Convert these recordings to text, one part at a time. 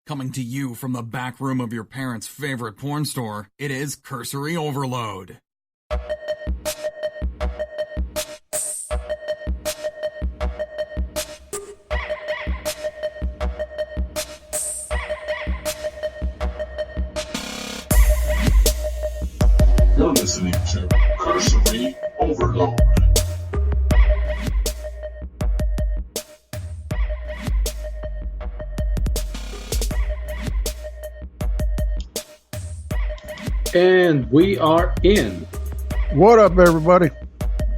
Coming to you from the back room of your parents' favorite porn store, it is Cursory Overload. You're listening to Cursory Overload. And we are in. What up, everybody?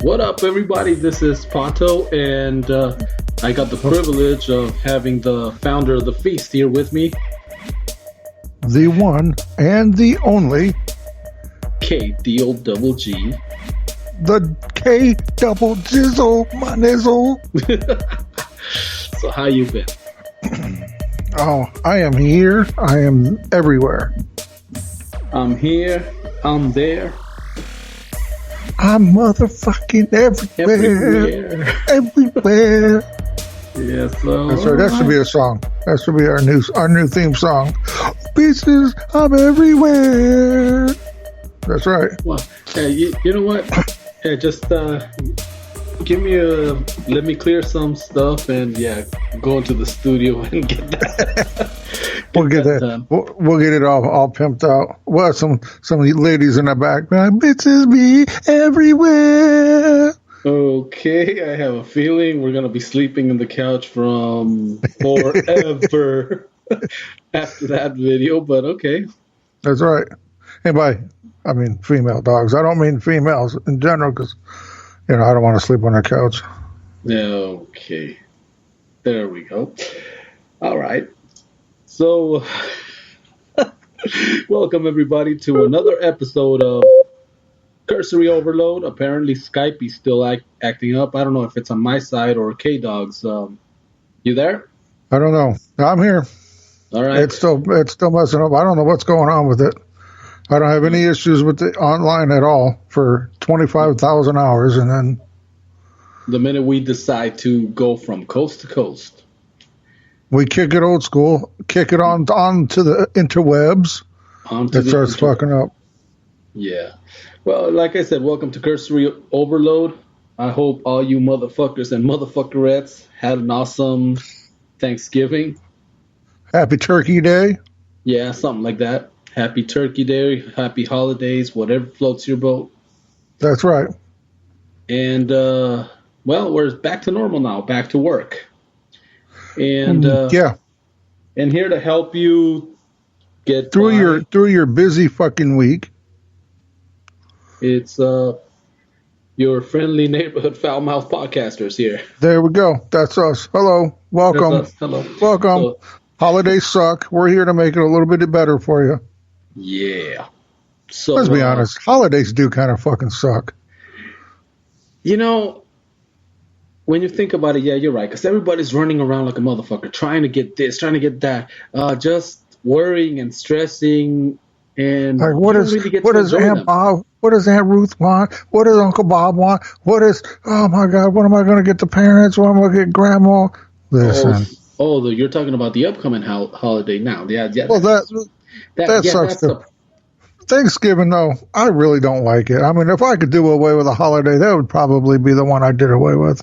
What up, everybody? This is Pato, and I got the privilege of having the founder of the feast here with me, The one and the only, K-Dogg Pato. the K double jizzle, my nizzle. So how you been? Oh, I am here. I am everywhere. I'm here. I'm there. I'm motherfucking everywhere. Everywhere. Yeah, so That's right. That should be a song. That should be our new theme song. Bitches, I'm everywhere. That's right. Well, you know what? Just give me let me clear some stuff and go into the studio and get that. We'll get that. We'll get it all pimped out. We'll have some ladies in the back. Like, bitches be everywhere. Okay, I have a feeling we're gonna be sleeping in the couch from forever after that video. But okay, that's right. And I mean female dogs. I don't mean females in general because I don't want to sleep on the couch. Okay, there we go. All right. So, welcome everybody to another episode of Cursory Overload. Apparently, Skype is still acting up. I don't know if it's on my side or K-Dogg's. You there? I don't know. I'm here. All right. It's still messing up. I don't know what's going on with it. I don't have any issues with it online at all for 25,000 hours, and then the minute we decide to go from coast to coast, we kick it old school, kick it on to the interwebs. It starts fucking up. Yeah. Well, like I said, welcome to Cursory Overload. I hope all you motherfuckers and motherfuckerettes had an awesome Thanksgiving. Happy Turkey Day. Yeah, something like that. Happy Turkey Day, happy holidays, whatever floats your boat. That's right. And, well, we're back to normal now, back to work. And and here to help you get through your busy fucking week. It's your friendly neighborhood foul mouth podcasters here. There we go. That's us. Hello, welcome. That's us. Hello, welcome. So, holidays suck. We're here to make it a little bit better for you. Yeah. So let's be honest. Holidays do kind of fucking suck. When you think about it, yeah, you're right. Because everybody's running around like a motherfucker, trying to get this, trying to get that, just worrying and stressing. And like, what does Aunt Bob? What does Aunt Ruth want? What does Uncle Bob want? Oh my God, what am I going to get the parents? What am I going to get Grandma? Listen. Oh, you're talking about the upcoming holiday now. Yeah. Well, that sucks too. Thanksgiving, though, I really don't like it. I mean, if I could do away with a holiday, that would probably be the one I did away with.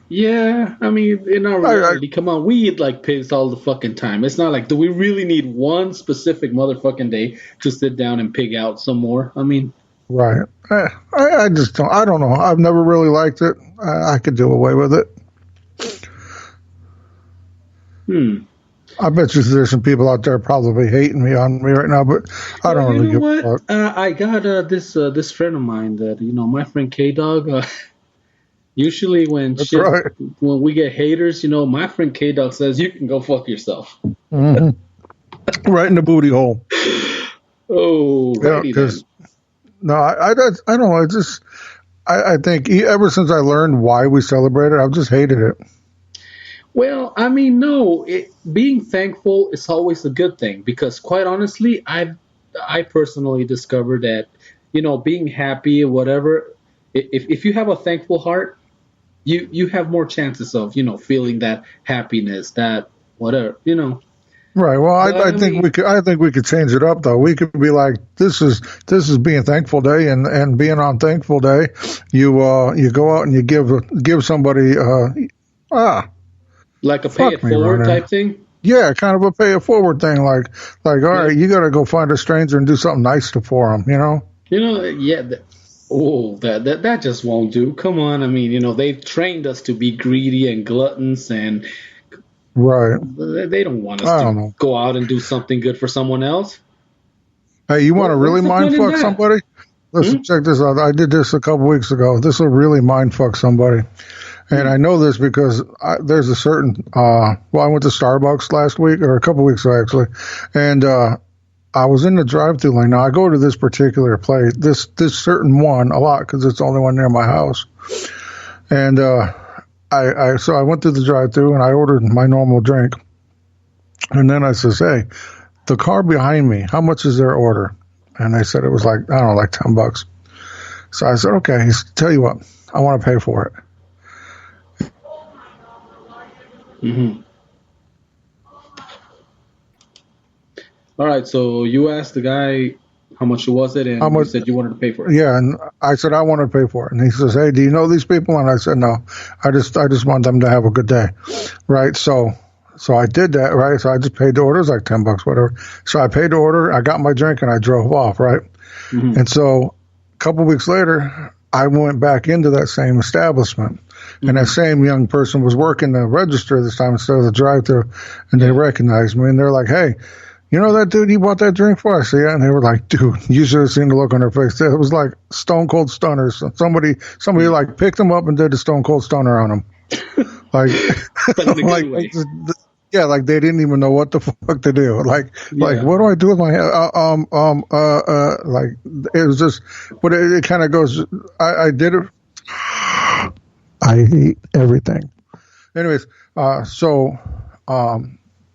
Yeah, I mean, in our reality, come on, we eat like pigs all the fucking time. It's not like, do we really need one specific motherfucking day to sit down and pig out some more? I mean, right. I just don't. I don't know. I've never really liked it. I could do away with it. I bet you there's some people out there probably hating me right now, but I don't really give a fuck. I got this friend of mine that my friend K-Dogg. Usually when we get haters, my friend K-Dogg says you can go fuck yourself. Mm-hmm. Right in the booty hole. Oh, righty then. No, I don't know. I think ever since I learned why we celebrate it, I've just hated it. Well, I mean, no, being thankful is always a good thing because, quite honestly, I personally discovered that, being happy or whatever, if you have a thankful heart, you have more chances of, feeling that happiness, that whatever, Right. Well, But I think we could. I think we could change it up though. We could be like, this is being thankful day, and being on thankful day, you go out and you give somebody like a pay fuck it me forward running. type thing. Yeah, kind of a pay it forward thing. Like all right, you got to go find a stranger and do something nice for them. You know. Yeah. That just won't do. Come on, I mean, they've trained us to be greedy and gluttons, and Right. they don't want us I don't to know. go out and do something good for someone else. Hey, you want to really What's the mind point in fuck that? somebody? Listen, check this out. I did this a couple weeks ago. This will really mind fuck somebody. And I know this because there's a certain, I went to Starbucks last week, or a couple weeks ago, actually. And, I was in the drive-thru lane. Now, I go to this particular place, this certain one a lot because it's the only one near my house. And, so I went to the drive-thru and I ordered my normal drink. And then I says, hey, the car behind me, how much is their order? And they said it was like, I don't know, like $10. So I said, okay. He said, tell you what, I want to pay for it. Mm-hmm. All right, so you asked the guy how much was it, and you said you wanted to pay for it. Yeah, and I said I want to pay for it, and he says, "Hey, do you know these people?" And I said, "No, I just want them to have a good day, right?" So I did that, right? So I just paid the order. It was like $10, whatever. So I paid the order, I got my drink, and I drove off, right? Mm-hmm. And so a couple weeks later, I went back into that same establishment. Mm-hmm. And that same young person was working the register this time instead of the drive-thru, and they recognized me, and they're like, "Hey, you know that dude you bought that drink for?" I said, "Yeah." And they were like, "Dude, you should have seen the look on their face." It was like stone cold stunners. Somebody like picked them up and did a stone cold stunner on them. Like, like they didn't even know what the fuck to do. Like what do I do with my head? Like it was just, but it kind of goes. I did it. I hate everything. Anyways,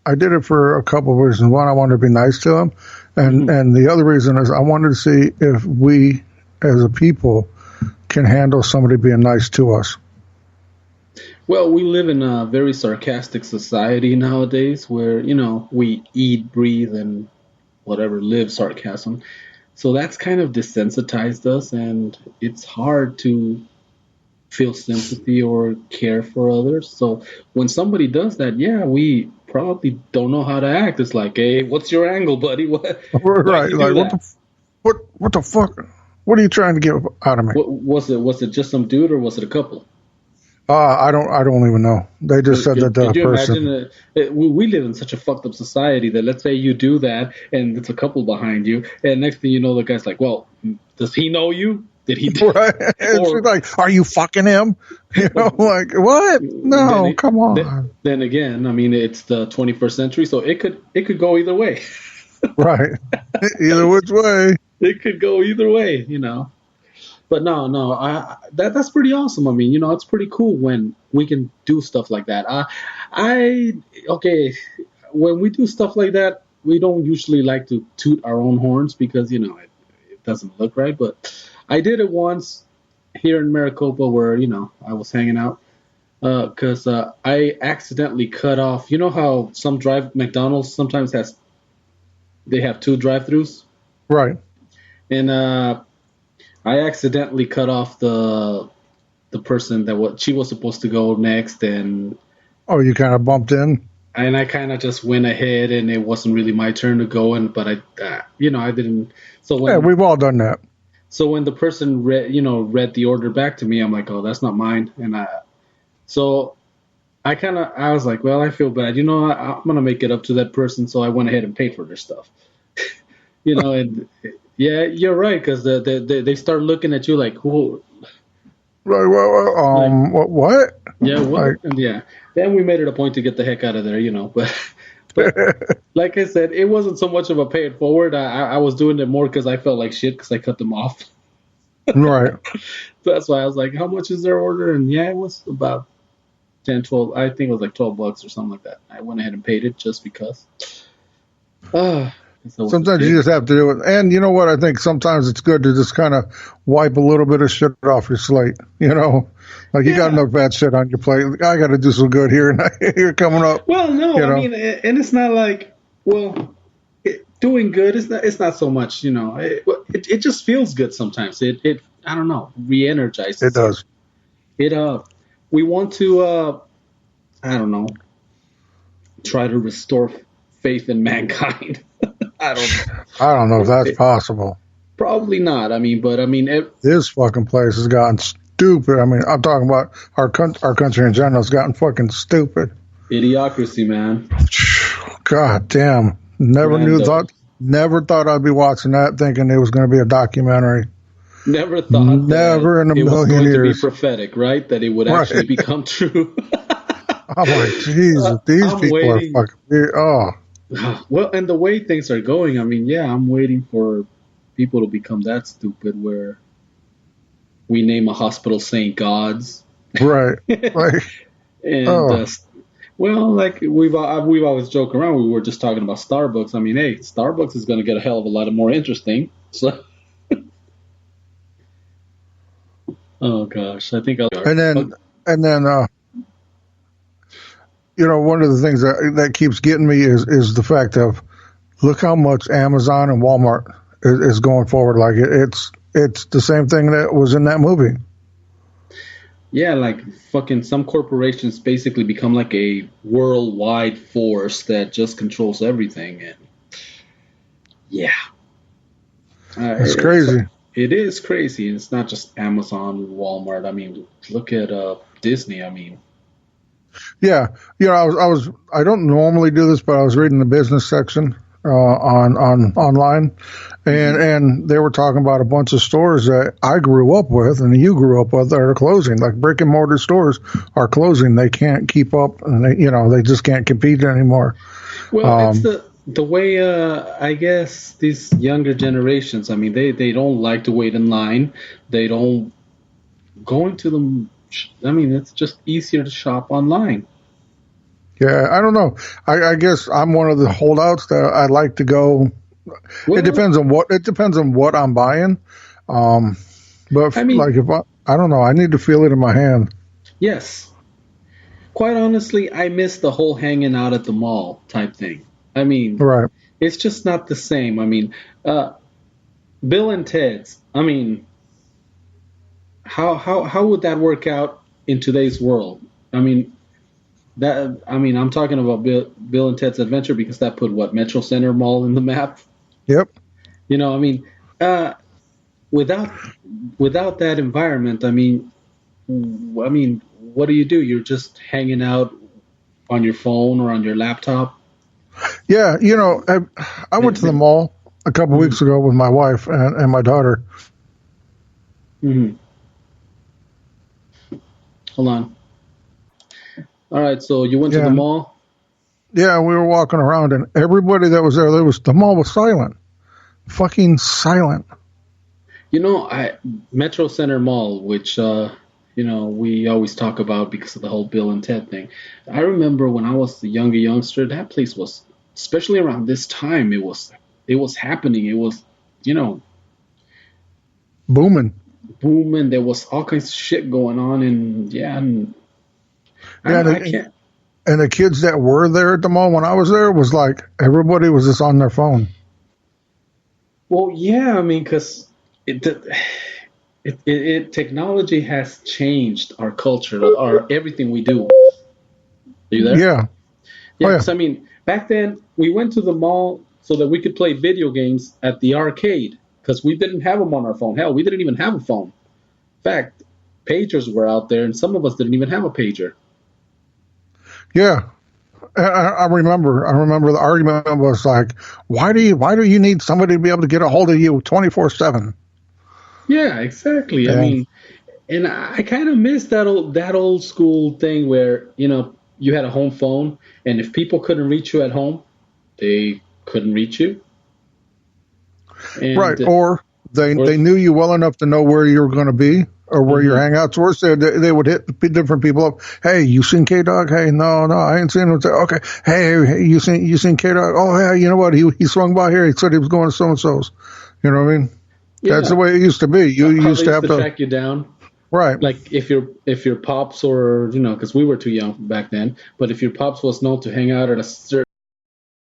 I did it for a couple of reasons. One, I wanted to be nice to them. And the other reason is I wanted to see if we, as a people, can handle somebody being nice to us. Well, we live in a very sarcastic society nowadays where, we eat, breathe, and live sarcasm. So that's kind of desensitized us, and it's hard to feel sympathy or care for others. So when somebody does that, we probably don't know how to act. It's like, hey, what's your angle, buddy? Right? Like what the fuck? What are you trying to get out of me? Was it just some dude or was it a couple? I don't even know. They just said that Could you person. imagine we live in such a fucked up society that let's say you do that and it's a couple behind you, and next thing you know, the guy's like, well, does he know you? Did he do right? It's like, are you fucking him? Like what? No, come on. Then again, I mean, it's the 21st century, so it could go either way. Right. Either which way. It could go either way, But no, that's pretty awesome. I mean, it's pretty cool when we can do stuff like that. When we do stuff like that, we don't usually like to toot our own horns because, it doesn't look right. But I did it once here in Maricopa where, I was hanging out because I accidentally cut off. You know how some McDonald's sometimes they have two drive-thrus? Right. And I accidentally cut off the person that she was supposed to go next, and you kind of bumped in, and I kind of just went ahead, and it wasn't really my turn to go, but I didn't. So we've all done that. So when the person read the order back to me, I'm like, oh, that's not mine, and I was like, well, I feel bad, I'm gonna make it up to that person, so I went ahead and paid for their stuff, and. Yeah, you're right, because they start looking at you like, who? Right. Well, what? Yeah. What? Yeah. Then we made it a point to get the heck out of there, But like I said, it wasn't so much of a pay it forward. I was doing it more because I felt like shit because I cut them off. Right. That's why I was like, how much is their order? And it was about 10, 12. I think it was like $12 or something like that. I went ahead and paid it just because. Sometimes you just have to do it. And you know what? I think sometimes it's good to just kind of wipe a little bit of shit off your slate. Like you got enough bad shit on your plate. I got to do some good here and here coming up. Well, no, I mean, and it's not like Well, doing good is not. It's not so much. It just feels good sometimes. It I don't know, It re-energizes you. does. It we want to I don't know, try to restore faith in mankind. I don't know. I don't know if that's It, possible. probably not. I mean, but I mean, This fucking place has gotten stupid. I mean, I'm talking about our country in general has gotten fucking stupid. idiocracy, man. God damn. Rando. Never thought I'd be watching that thinking it was going to be a documentary. Never thought that Never in a it was million going to be years. prophetic, right? That it would actually Right. become true. I'm like, Jesus, these I'm people are waiting. fucking weird. Oh, Well, and the way things are going, I mean, yeah, I'm waiting for people to become that stupid where we name a hospital St. God's. right. Like, And oh, well, like we've always joked around. We were just talking about Starbucks. I mean, hey, Starbucks is going to get a hell of a lot more interesting. So, oh gosh, I think I'll. and then, and then, one of the things that keeps getting me is the fact of look how much Amazon and Walmart is going forward. Like it's the same thing that was in that movie. Yeah, like fucking some corporations basically become like a worldwide force that just controls everything. And yeah, It's it's crazy. it is crazy. And it's not just Amazon, Walmart. I mean, look at Disney. I mean, Yeah, I don't normally do this, but I was reading the business section on online, and mhm. and they were talking about a bunch of stores that I grew up with and you grew up with that are closing. Like brick and mortar stores are closing. They can't keep up, and they just can't compete anymore. Well, it's Um, the way I guess these younger generations. I mean, they don't like to wait in line. They don't go into them. I mean, it's just easier to shop online. yeah, I don't know. I guess I'm one of the holdouts that I like to go. Well, It depends on what I'm buying. Um, but I mean, like if I don't know, I need to feel it in my hand. yes. Quite honestly, I miss the whole hanging out at the mall type thing. I mean, Right. it's just not the same. I mean, uh, Bill and Ted's. I mean, how would that work out in today's world? I mean, I'm talking about Bill and Ted's Adventure because that put what Metro Center Mall in the map. Yep. I mean, uh, without without that environment, I mean, what do you do? You're just hanging out on your phone or on your laptop. Yeah. I went to the Mhm. mall a couple weeks ago with my wife and my daughter. Mhm. Hold on. All right, so you went to the Yeah. mall. Yeah. We were walking around and everybody that was there, the mall was silent. Fucking silent. I Metro Center Mall, which we always talk about because of the whole Bill and Ted thing. I remember when I was a younger youngster, that place was, especially around this time, it was happening. It was, you know, Booming. booming. There was all kinds of shit going on, and yeah, and I Yeah. don't, I can't. And the kids that were there at the mall when I was there was like everybody was just on their phone. Well, yeah, I mean, because it, technology has changed our culture, our everything we do. Are you there? Yeah. Oh, Yeah, yeah. because I mean, back then we went to the mall so that we could play video games at the arcade because we didn't have them on our phone. Hell, we didn't even have a phone. In fact, pagers were out there, and some of us didn't even have a pager. Yeah. I remember. I remember the argument was like, why do you need somebody to be able to get a hold of you 24/7? Yeah, exactly. I And mean, and I kind of miss that old school thing where you had a home phone, and if people couldn't reach you at home, they couldn't reach you, right, and or or they knew you well enough to know where you were going to be or where your mhm. hangouts were. So they would hit different people up. Hey, you seen K-Dogg? Hey, no, I ain't seen him. Say, okay, hey, you seen K-Dogg? Oh, yeah, you know what? He swung by here. He said he was going to so and so's. You know what I mean? That's the Yeah, way it used to be. You how they used to used have to to, track you down. right. Like if your pops or because we were too young back then, but if your pops was known to hang out at a certain